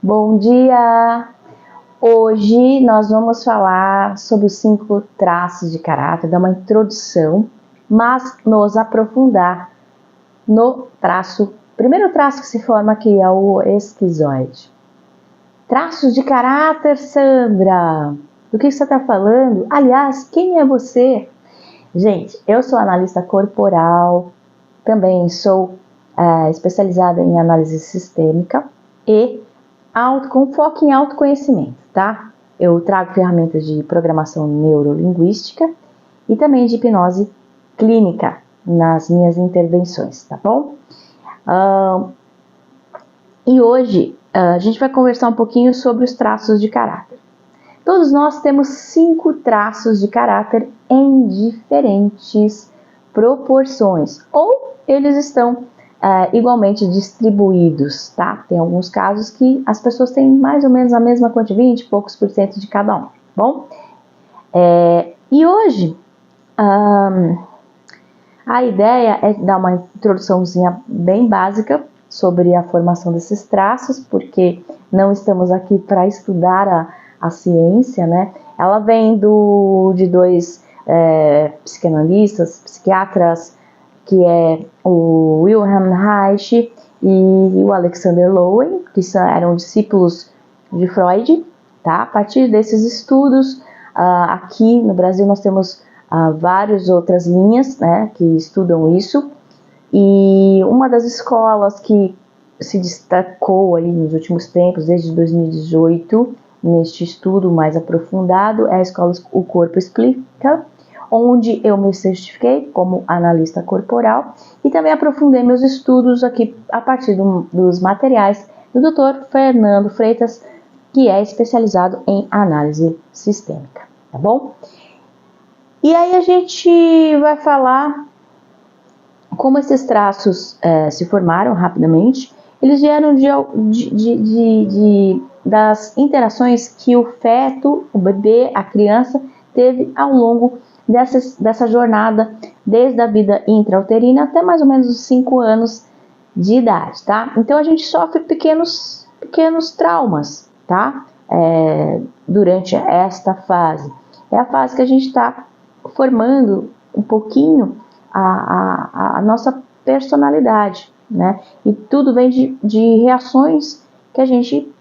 Bom dia! Hoje nós vamos falar sobre os 5 traços de caráter, dar uma introdução, mas nos aprofundar no primeiro traço que se forma aqui é o esquizoide. Traços de caráter, Sandra! Do que você está falando? Aliás, quem é você? Gente, eu sou analista corporal, também sou especializada em análise sistêmica e com foco em autoconhecimento, tá? Eu trago ferramentas de programação neurolinguística e também de hipnose clínica nas minhas intervenções, tá bom? E hoje a gente vai conversar um pouquinho sobre os traços de caráter. Todos nós temos 5 traços de caráter em diferentes proporções, ou eles estão igualmente distribuídos, tá? Tem alguns casos que as pessoas têm mais ou menos a mesma quantia, 20 e poucos por cento de cada um, bom? E hoje a ideia é dar uma introduçãozinha bem básica sobre a formação desses traços, porque não estamos aqui para estudar a ciência, né? Ela vem de 2 psicanalistas, psiquiatras, que é o Wilhelm Reich e o Alexander Lowen, que eram discípulos de Freud, tá? A partir desses estudos, aqui no Brasil nós temos várias outras linhas, né, que estudam isso, e uma das escolas que se destacou aí nos últimos tempos, desde 2018, neste estudo mais aprofundado, é a escola O Corpo Explica, onde eu me certifiquei como analista corporal e também aprofundei meus estudos aqui a partir dos materiais do Dr. Fernando Freitas, que é especializado em análise sistêmica, tá bom? E aí a gente vai falar como esses traços se formaram rapidamente. Eles vieram das interações que o feto, o bebê, a criança teve ao longo dessa jornada, desde a vida intrauterina até mais ou menos os 5 anos de idade, tá? Então a gente sofre pequenos traumas, tá? Durante esta fase. É a fase que a gente está formando um pouquinho a nossa personalidade, né? E tudo vem de reações que a gente,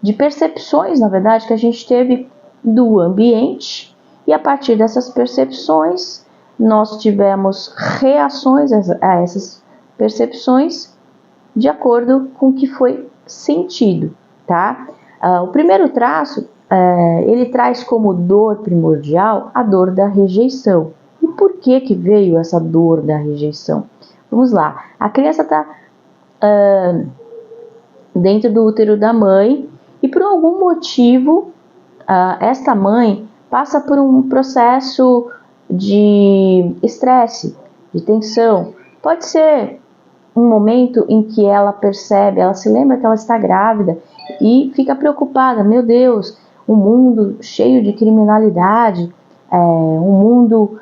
de percepções, na verdade, que a gente teve do ambiente. E a partir dessas percepções, nós tivemos reações a essas percepções de acordo com o que foi sentido, tá? O primeiro traço, ele traz como dor primordial a dor da rejeição. E por que veio essa dor da rejeição? Vamos lá. A criança está dentro do útero da mãe e por algum motivo, esta mãe passa por um processo de estresse, de tensão. Pode ser um momento em que ela percebe, ela se lembra que ela está grávida e fica preocupada. Meu Deus, um mundo cheio de criminalidade, um mundo,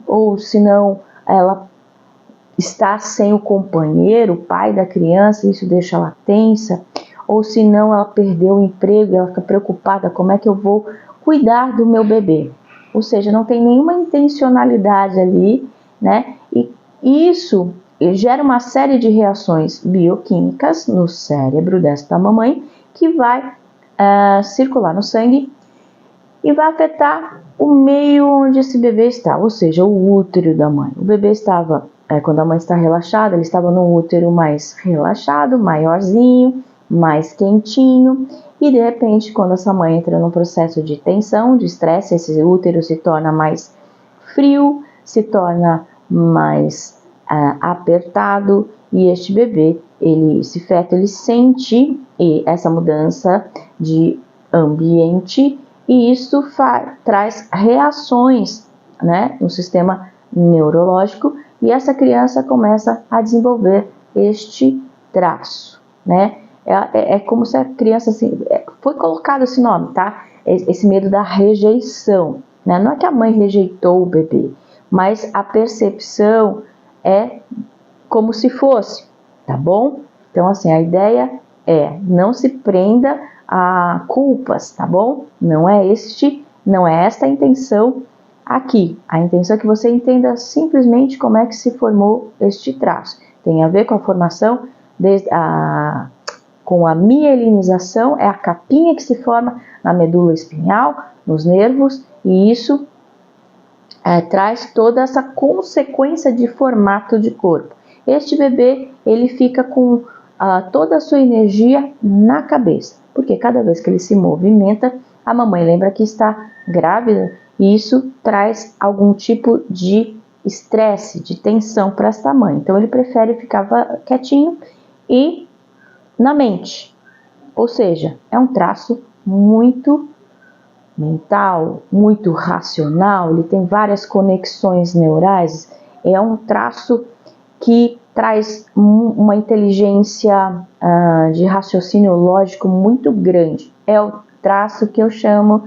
ou se não, ela está sem o companheiro, o pai da criança, isso deixa ela tensa. Ou se não, ela perdeu o emprego, ela fica preocupada, como é que eu vou cuidar do meu bebê? Ou seja, não tem nenhuma intencionalidade ali, né? E isso gera uma série de reações bioquímicas no cérebro desta mamãe que vai circular no sangue e vai afetar o meio onde esse bebê está, ou seja, o útero da mãe. O bebê estava, quando a mãe está relaxada, ele estava no útero mais relaxado, maiorzinho, mais quentinho, e de repente, quando essa mãe entra num processo de tensão, de estresse, esse útero se torna mais frio, se torna mais apertado, e este bebê, esse feto, ele sente essa mudança de ambiente, e isso traz reações, né, no sistema neurológico, e essa criança começa a desenvolver este traço, né? É como se a criança, assim, foi colocado esse nome, tá? Esse medo da rejeição, né? Não é que a mãe rejeitou o bebê, mas a percepção é como se fosse, tá bom? Então, assim, a ideia Não se prenda a culpas, tá bom? Não é esta a intenção aqui. A intenção é que você entenda simplesmente como é que se formou este traço. Tem a ver com a formação, com a mielinização, é a capinha que se forma na medula espinhal, nos nervos, e isso traz toda essa consequência de formato de corpo. Este bebê, ele fica com toda a sua energia na cabeça, porque cada vez que ele se movimenta, a mamãe lembra que está grávida e isso traz algum tipo de estresse, de tensão para esta mãe. Então ele prefere ficar quietinho e na mente, ou seja, é um traço muito mental, muito racional, ele tem várias conexões neurais, é um traço que traz uma inteligência de raciocínio lógico muito grande. É o traço que eu chamo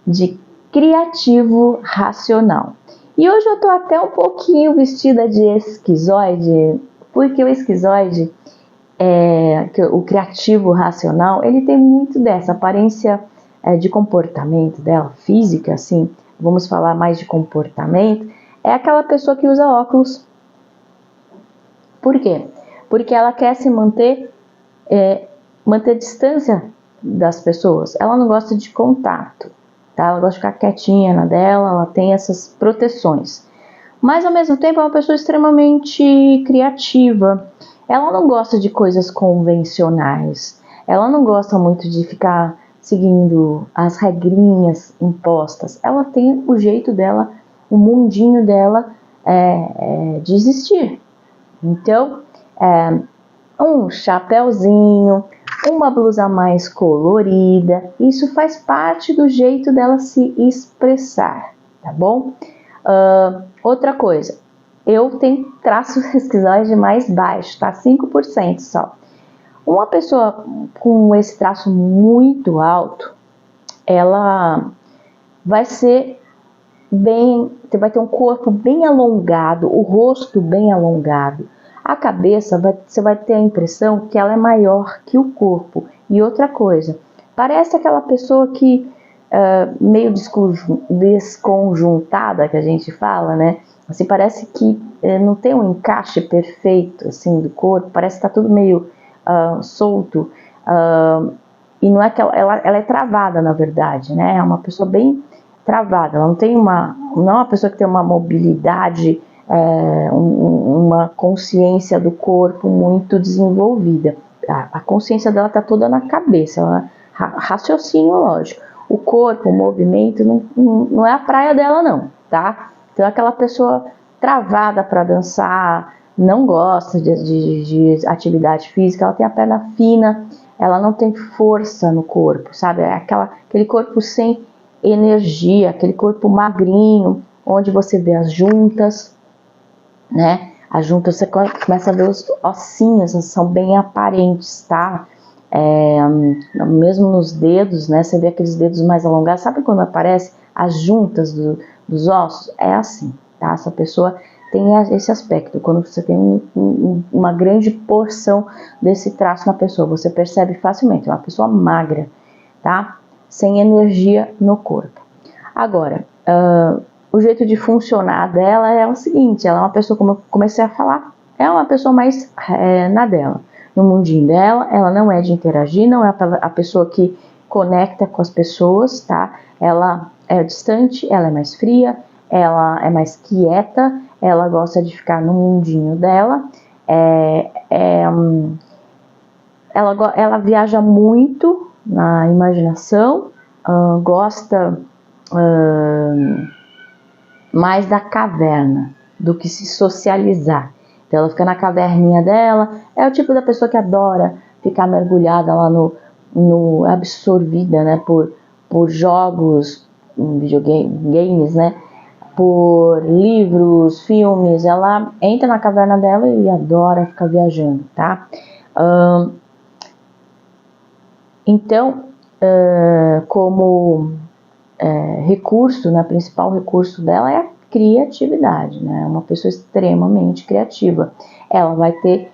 de criativo racional. E hoje eu estou até um pouquinho vestida de esquizoide, porque o esquizoide, o criativo racional, ele tem muito dessa aparência de comportamento dela, física, assim, vamos falar mais de comportamento, é aquela pessoa que usa óculos. Por quê? Porque ela quer se manter distância das pessoas. Ela não gosta de contato, tá? Ela gosta de ficar quietinha na dela, ela tem essas proteções. Mas ao mesmo tempo é uma pessoa extremamente criativa. Ela não gosta de coisas convencionais. Ela não gosta muito de ficar seguindo as regrinhas impostas. Ela tem o jeito dela, o mundinho dela de existir. Então, um chapéuzinho, uma blusa mais colorida, isso faz parte do jeito dela se expressar, tá bom? Outra coisa, eu tenho traço esquizoide mais baixo, tá? 5% só. Uma pessoa com esse traço muito alto, ela vai ter um corpo bem alongado, o rosto bem alongado. A cabeça, você vai ter a impressão que ela é maior que o corpo. E outra coisa, parece aquela pessoa que meio desconjuntada, que a gente fala, né? Assim, parece que não tem um encaixe perfeito assim, do corpo, parece que está tudo meio solto. E não é que ela é travada, na verdade, né? É uma pessoa bem travada, ela não é uma pessoa que tem uma mobilidade, uma consciência do corpo muito desenvolvida. A consciência dela está toda na cabeça, ela raciocínio lógico. O corpo, o movimento, não é a praia dela não, tá? Então aquela pessoa travada para dançar, não gosta de atividade física, ela tem a perna fina, ela não tem força no corpo, sabe? É aquele corpo sem energia, aquele corpo magrinho, onde você vê as juntas, né? As juntas você começa a ver os ossinhos, são bem aparentes, tá? Mesmo nos dedos, né? Você vê aqueles dedos mais alongados, sabe quando aparece as juntas dos ossos? É assim, tá? Essa pessoa tem esse aspecto. Quando você tem uma grande porção desse traço na pessoa, você percebe facilmente, é uma pessoa magra, tá? Sem energia no corpo. Agora, o jeito de funcionar dela é o seguinte, ela é uma pessoa, como eu comecei a falar, é uma pessoa mais na dela, no mundinho dela, ela não é de interagir, não é a pessoa que conecta com as pessoas, tá? Ela é distante, ela é mais fria, ela é mais quieta, ela gosta de ficar no mundinho dela, ela viaja muito na imaginação, gosta mais da caverna do que se socializar. Então ela fica na caverninha dela, é o tipo da pessoa que adora ficar mergulhada lá absorvida, né, por jogos, videogames, né, por livros, filmes. Ela entra na caverna dela e adora ficar viajando, tá? Então, como recurso, né, principal recurso dela é a criatividade, né? Uma pessoa extremamente criativa. Ela vai ter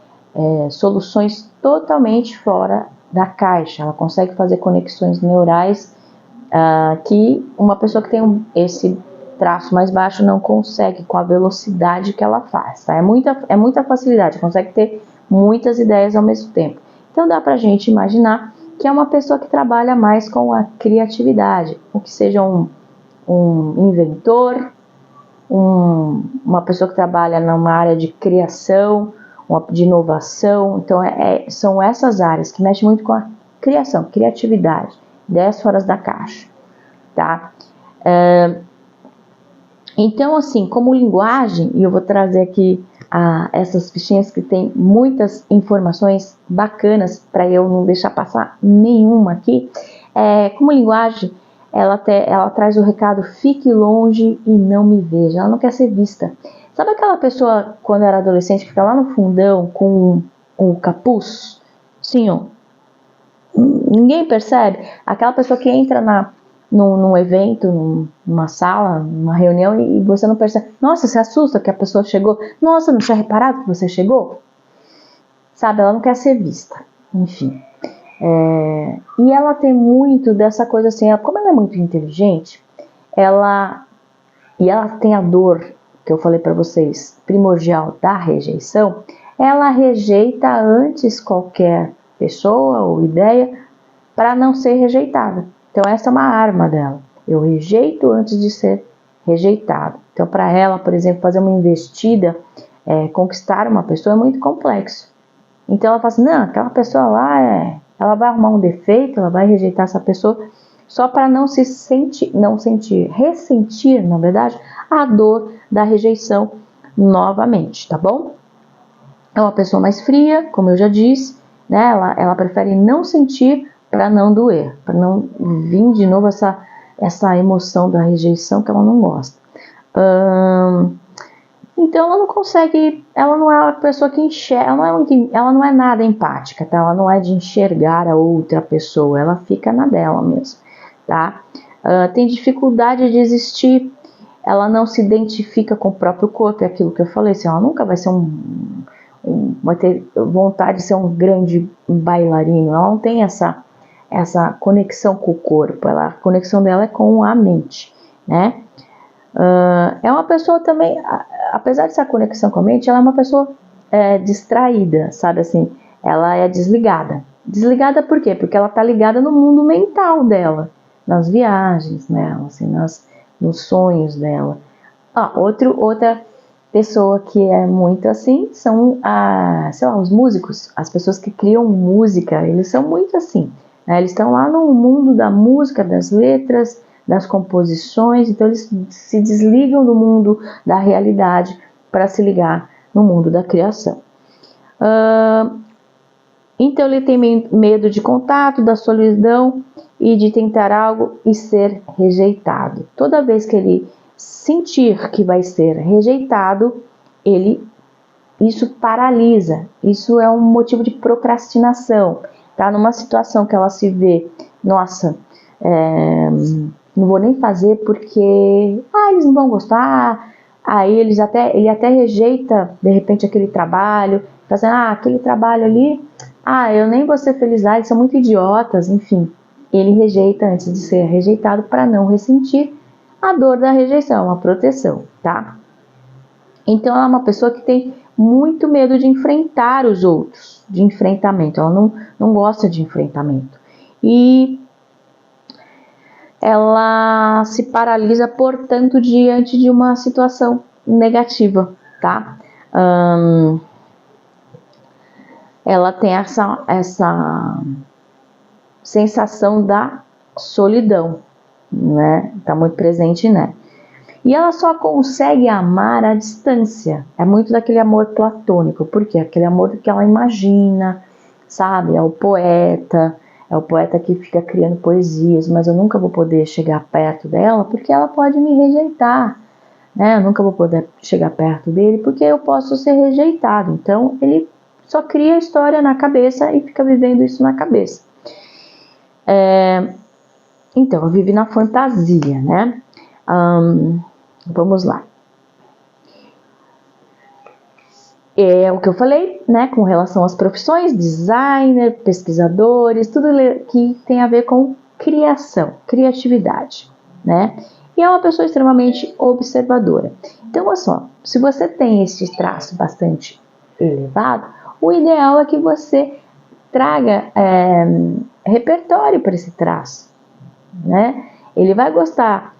soluções totalmente fora da caixa. Ela consegue fazer conexões neurais que uma pessoa que tem esse traço mais baixo não consegue com a velocidade que ela faz, tá? É muita facilidade, consegue ter muitas ideias ao mesmo tempo. Então dá pra gente imaginar que é uma pessoa que trabalha mais com a criatividade, ou que seja um inventor, uma pessoa que trabalha numa área de criação, de inovação. Então são essas áreas que mexem muito com a criação, criatividade, ideias fora da caixa, tá? Então, assim, como linguagem, e eu vou trazer aqui essas fichinhas que tem muitas informações bacanas para eu não deixar passar nenhuma aqui. Como linguagem, ela traz o recado: fique longe e não me veja. Ela não quer ser vista. Sabe aquela pessoa, quando era adolescente, que fica lá no fundão com o capuz? Sim, ó. Ninguém percebe? Aquela pessoa que entra num evento, numa sala, numa reunião, e você não percebe. Nossa, você assusta que a pessoa chegou. Nossa, não tinha reparado que você chegou? Sabe, ela não quer ser vista. Enfim. E ela tem muito dessa coisa assim, como ela é muito inteligente, ela tem a dor, que eu falei para vocês, primordial da rejeição. Ela rejeita antes qualquer pessoa ou ideia para não ser rejeitada. Então essa é uma arma dela. Eu rejeito antes de ser rejeitado. Então para ela, por exemplo, fazer uma investida, conquistar uma pessoa é muito complexo. Então ela fala assim: não, aquela pessoa lá ela vai arrumar um defeito, ela vai rejeitar essa pessoa só para não ressentir, na verdade, a dor da rejeição novamente, tá bom? É uma pessoa mais fria, como eu já disse, né? Ela prefere não sentir para não doer, para não vir de novo essa emoção da rejeição que ela não gosta. Então ela não consegue, ela não é uma pessoa que enxerga, ela não é nada empática, tá? Ela não é de enxergar a outra pessoa, ela fica na dela mesmo, tá? Tem dificuldade de existir, ela não se identifica com o próprio corpo, é aquilo que eu falei, assim, ela nunca vai ser vai ter vontade de ser um grande bailarino, ela não tem essa conexão com o corpo, a conexão dela é com a mente, né? É uma pessoa também, apesar de ser a conexão com a mente, ela é uma pessoa distraída, sabe assim, ela é desligada. Desligada por quê? Porque ela tá ligada no mundo mental dela, nas viagens dela, assim, nos sonhos dela. Outra pessoa que é muito assim são os músicos, as pessoas que criam música, eles são muito assim, né? Eles estão lá no mundo da música, das letras, das composições, então eles se desligam do mundo da realidade para se ligar no mundo da criação. Então ele tem medo de contato, da solidão e de tentar algo e ser rejeitado. Toda vez que ele sentir que vai ser rejeitado, isso paralisa, isso é um motivo de procrastinação, tá? Numa situação que ela se vê, nossa, não vou nem fazer porque eles não vão gostar, aí ele até rejeita de repente aquele trabalho, fazendo aquele trabalho ali, eu nem vou ser feliz, eles são muito idiotas, enfim, ele rejeita antes de ser rejeitado para não ressentir a dor da rejeição, uma proteção, tá? Então ela é uma pessoa que tem muito medo de enfrentar os outros, de enfrentamento, ela não gosta de enfrentamento. E ela se paralisa, portanto, diante de uma situação negativa, tá? Ela tem essa sensação da solidão, né? Tá muito presente, né? E ela só consegue amar à distância. É muito daquele amor platônico, porque aquele amor que ela imagina, sabe? É o poeta que fica criando poesias, mas eu nunca vou poder chegar perto dela porque ela pode me rejeitar, né? Eu nunca vou poder chegar perto dele porque eu posso ser rejeitado. Então ele só cria a história na cabeça e fica vivendo isso na cabeça. Então, vive na fantasia, né? Vamos lá. É o que eu falei, né, com relação às profissões, designer, pesquisadores, tudo que tem a ver com criação, criatividade, né? E é uma pessoa extremamente observadora. Então, olha só, se você tem esse traço bastante elevado, o ideal é que você traga repertório para esse traço, né? Ele vai gostar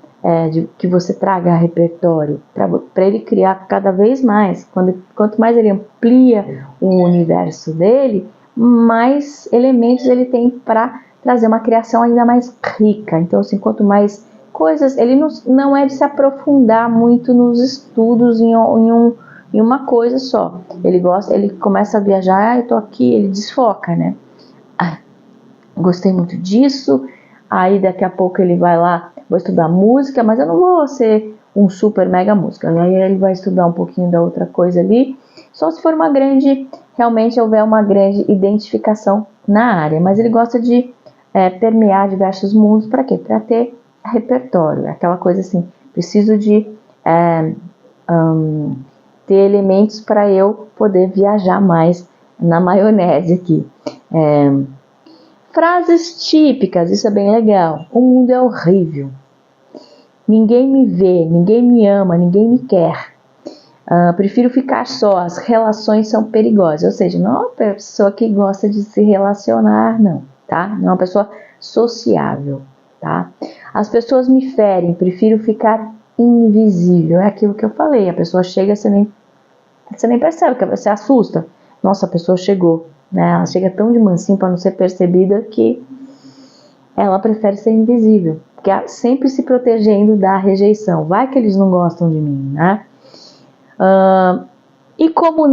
de que você traga repertório para ele criar cada vez mais. Quanto mais ele amplia o universo dele, mais elementos ele tem para trazer uma criação ainda mais rica. Então, assim, quanto mais coisas, ele não é de se aprofundar muito nos estudos em uma coisa só. Ele começa a viajar, eu tô aqui, ele desfoca, né? Gostei muito disso, aí daqui a pouco ele vai lá, vou estudar música, mas eu não vou ser um super mega músico, aí ele vai estudar um pouquinho da outra coisa ali, só se for realmente houver uma grande identificação na área, mas ele gosta de permear diversos mundos, para quê? Para ter repertório, aquela coisa assim, preciso de ter elementos para eu poder viajar mais na maionese aqui. Frases típicas, isso é bem legal. O mundo é horrível. Ninguém me vê, ninguém me ama, ninguém me quer. Prefiro ficar só, as relações são perigosas. Ou seja, não é uma pessoa que gosta de se relacionar, não, tá? Não é uma pessoa sociável, tá? As pessoas me ferem, prefiro ficar invisível. É aquilo que eu falei, a pessoa chega, você nem percebe, que você assusta. Nossa, a pessoa chegou. Né? Ela chega tão de mansinho para não ser percebida que ela prefere ser invisível, porque sempre se protegendo da rejeição. Vai que eles não gostam de mim, né? E como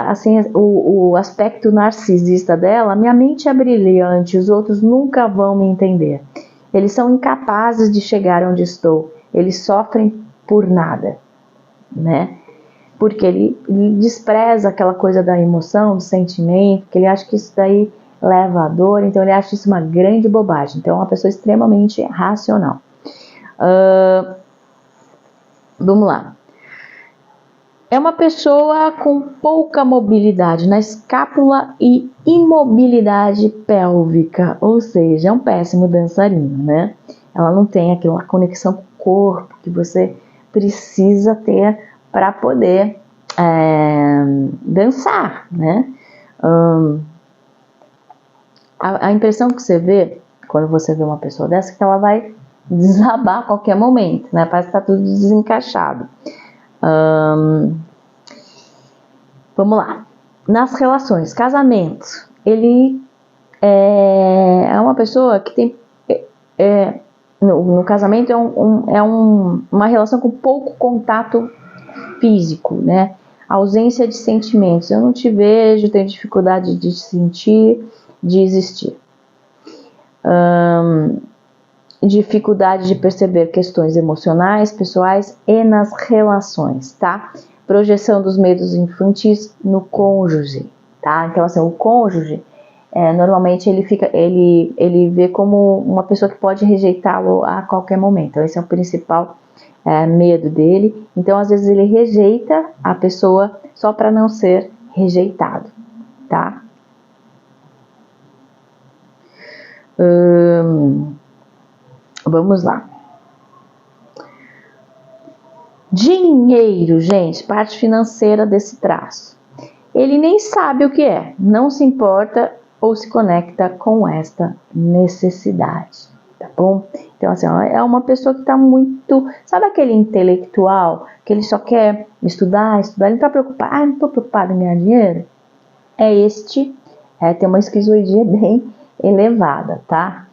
assim, o aspecto narcisista dela, minha mente é brilhante, os outros nunca vão me entender. Eles são incapazes de chegar onde estou. Eles sofrem por nada, né? Porque ele despreza aquela coisa da emoção, do sentimento, que ele acha que isso daí leva à dor, então ele acha isso uma grande bobagem. Então é uma pessoa extremamente racional. Vamos lá. É uma pessoa com pouca mobilidade na escápula e imobilidade pélvica, ou seja, é um péssimo dançarino, né? Ela não tem aquela conexão com o corpo que você precisa ter para poder dançar, né? A impressão que você vê quando você vê uma pessoa dessa é que ela vai desabar a qualquer momento, né? Parece que está tudo desencaixado. Vamos lá. Nas relações, casamento, ele é uma pessoa que tem no casamento uma relação com pouco contato físico, né? Ausência de sentimentos. Eu não te vejo, tenho dificuldade de sentir, de existir. Dificuldade de perceber questões emocionais, pessoais e nas relações, tá? Projeção dos medos infantis no cônjuge, tá? Então, assim, o cônjuge, normalmente ele vê como uma pessoa que pode rejeitá-lo a qualquer momento. Então, esse é o principal medo dele. Então, às vezes, ele rejeita a pessoa só para não ser rejeitado, tá? Vamos lá. Dinheiro, gente, parte financeira desse traço. Ele nem sabe o que é, não se importa ou se conecta com esta necessidade, tá bom? Então, assim, é uma pessoa que está muito... Sabe aquele intelectual que ele só quer estudar, ele não está preocupado. Não estou preocupado em ganhar dinheiro? Tem uma esquizoidia bem elevada, tá?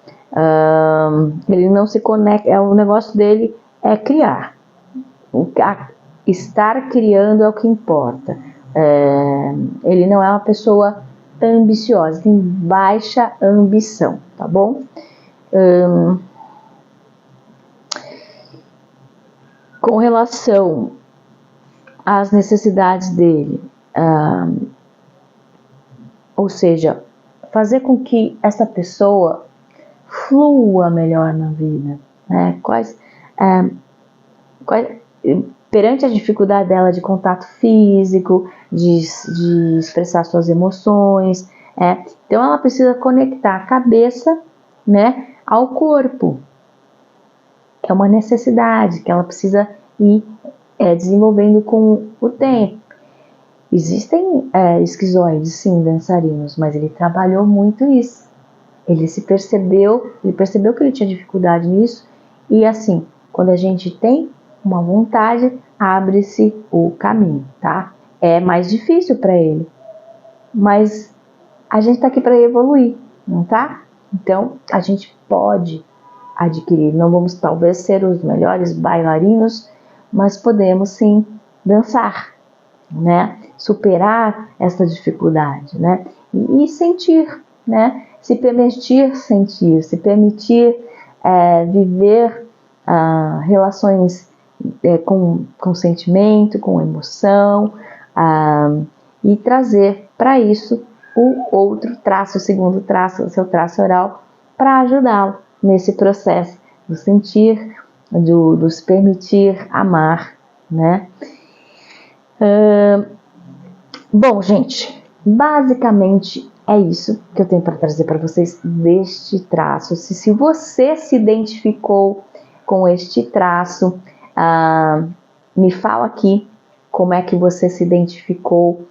Ele não se conecta, o negócio dele é criar. Estar criando é o que importa. Ele não é uma pessoa ambiciosa, tem baixa ambição, tá bom? Com relação às necessidades dele, ou seja, fazer com que essa pessoa flua melhor na vida, né? perante a dificuldade dela de contato físico, de expressar suas emoções, então ela precisa conectar a cabeça, né, ao corpo. É uma necessidade que ela precisa ir desenvolvendo com o tempo. Existem esquizoides, sim, dançarinos, mas ele trabalhou muito isso. Ele percebeu que ele tinha dificuldade nisso, e assim, quando a gente tem uma vontade, abre-se o caminho, tá? É mais difícil para ele, mas a gente tá aqui para evoluir, não tá? Então, a gente pode adquirir, não vamos talvez ser os melhores bailarinos, mas podemos sim dançar, né? Superar essa dificuldade, né? E sentir, né? Se permitir sentir, se permitir viver relações com sentimento, com emoção, e trazer para isso o outro traço, o segundo traço, o seu traço oral, para ajudá-lo nesse processo do sentir, do se permitir amar, né? Bom, gente, basicamente é isso que eu tenho para trazer para vocês deste traço. Se você se identificou com este traço, me fala aqui como é que você se identificou.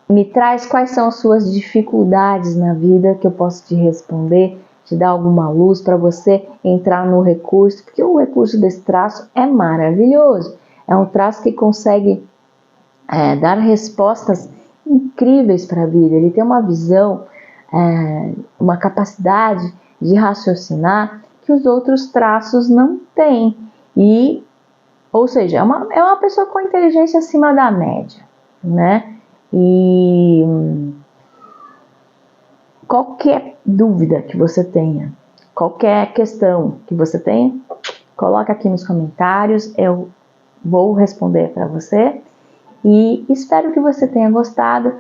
Me traz quais são as suas dificuldades na vida, que eu posso te responder, te dar alguma luz para você entrar no recurso, porque o recurso desse traço é maravilhoso. É um traço que consegue dar respostas incríveis para a vida. Ele tem uma visão, uma capacidade de raciocinar que os outros traços não têm. Ou seja, é uma pessoa com inteligência acima da média, né? E qualquer dúvida que você tenha, qualquer questão que você tenha, coloca aqui nos comentários, eu vou responder para você. E espero que você tenha gostado.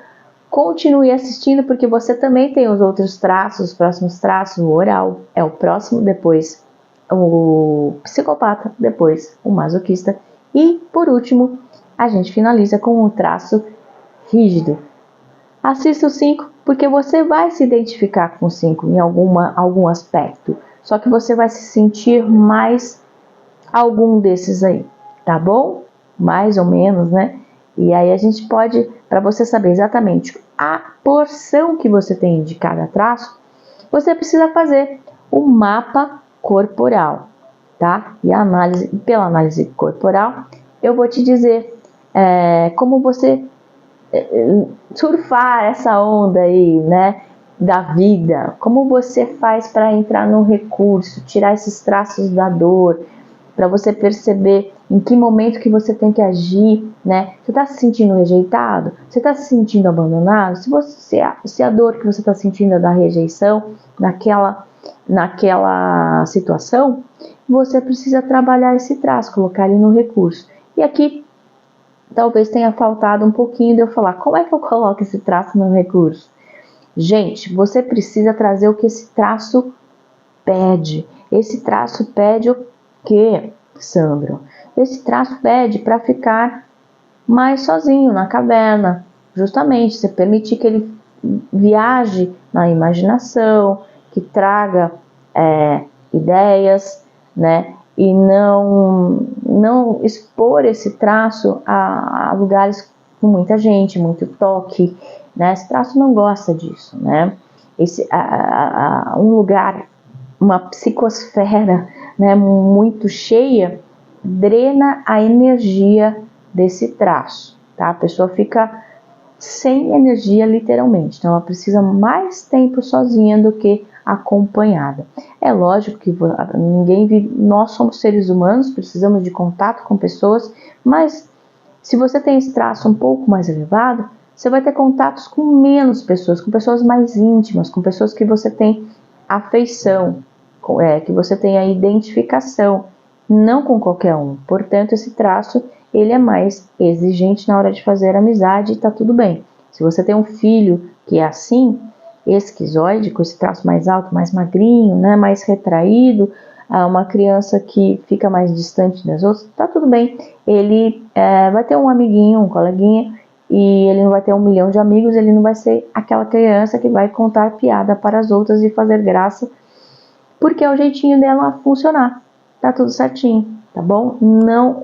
Continue assistindo, porque você também tem os outros traços, os próximos traços. O oral é o próximo, depois o psicopata, depois o masoquista. E, por último, a gente finaliza com o traço rígido. Assista o 5, porque você vai se identificar com o 5 em algum aspecto. Só que você vai se sentir mais algum desses aí, tá bom? Mais ou menos, né? E aí a gente pode, para você saber exatamente a porção que você tem de cada traço, você precisa fazer o mapa corporal, tá? E pela análise corporal, eu vou te dizer como você surfar essa onda aí, né, da vida. Como você faz para entrar no recurso, tirar esses traços da dor, para você perceber em que momento que você tem que agir, né? Você está se sentindo rejeitado? Você está se sentindo abandonado? Se a dor que você está sentindo é da rejeição, naquela situação, você precisa trabalhar esse traço, colocar ele no recurso. E aqui, talvez tenha faltado um pouquinho de eu falar, como é que eu coloco esse traço no recurso? Gente, você precisa trazer o que esse traço pede. Esse traço pede o quê, Sandro? Esse traço pede para ficar mais sozinho na caverna. Justamente, você permitir que ele viaje na imaginação, que traga ideias, né? E não expor esse traço a lugares com muita gente, muito toque, né? Esse traço não gosta disso, né? Um lugar, uma psicosfera, né, muito cheia, drena a energia desse traço, tá? A pessoa fica sem energia literalmente, então ela precisa mais tempo sozinha do que acompanhada. É lógico que ninguém vive, nós somos seres humanos, precisamos de contato com pessoas, mas se você tem esse traço um pouco mais elevado, você vai ter contatos com menos pessoas, com pessoas mais íntimas, com pessoas que você tem afeição, que você tem a identificação, não com qualquer um. Portanto, esse traço ele é mais exigente na hora de fazer amizade e tá tudo bem. Se você tem um filho que é assim, esquizoide, com esse traço mais alto, mais magrinho, né, mais retraído, uma criança que fica mais distante das outras, tá tudo bem. Ele vai ter um amiguinho, um coleguinha, e ele não vai ter 1 milhão de amigos, ele não vai ser aquela criança que vai contar piada para as outras e fazer graça, porque é o jeitinho dela funcionar. Tá tudo certinho, tá bom? Não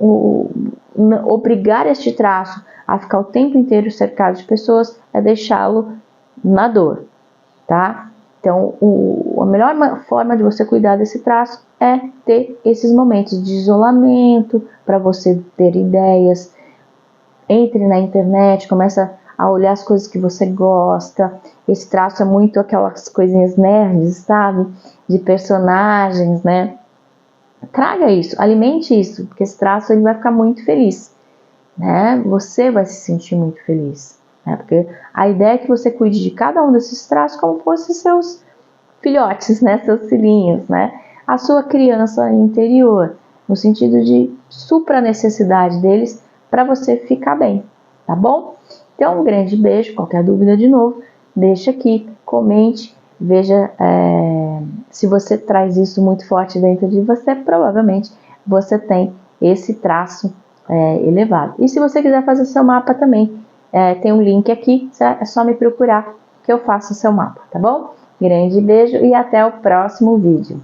obrigar este traço a ficar o tempo inteiro cercado de pessoas é deixá-lo na dor, tá? Então, a melhor forma de você cuidar desse traço é ter esses momentos de isolamento, para você ter ideias. Entre na internet, começa a olhar as coisas que você gosta. Esse traço é muito aquelas coisinhas nerds, sabe? De personagens, né? Traga isso, alimente isso, porque esse traço ele vai ficar muito feliz, né? Você vai se sentir muito feliz, né? Porque a ideia é que você cuide de cada um desses traços como fossem seus filhotes, né? Seus filhinhos, né? A sua criança interior, no sentido de supra a necessidade deles para você ficar bem, tá bom? Então, um grande beijo. Qualquer dúvida de novo, deixa aqui, comente. Veja se você traz isso muito forte dentro de você, provavelmente você tem esse traço elevado. E se você quiser fazer seu mapa também, tem um link aqui, é só me procurar que eu faço o seu mapa, tá bom? Grande beijo e até o próximo vídeo.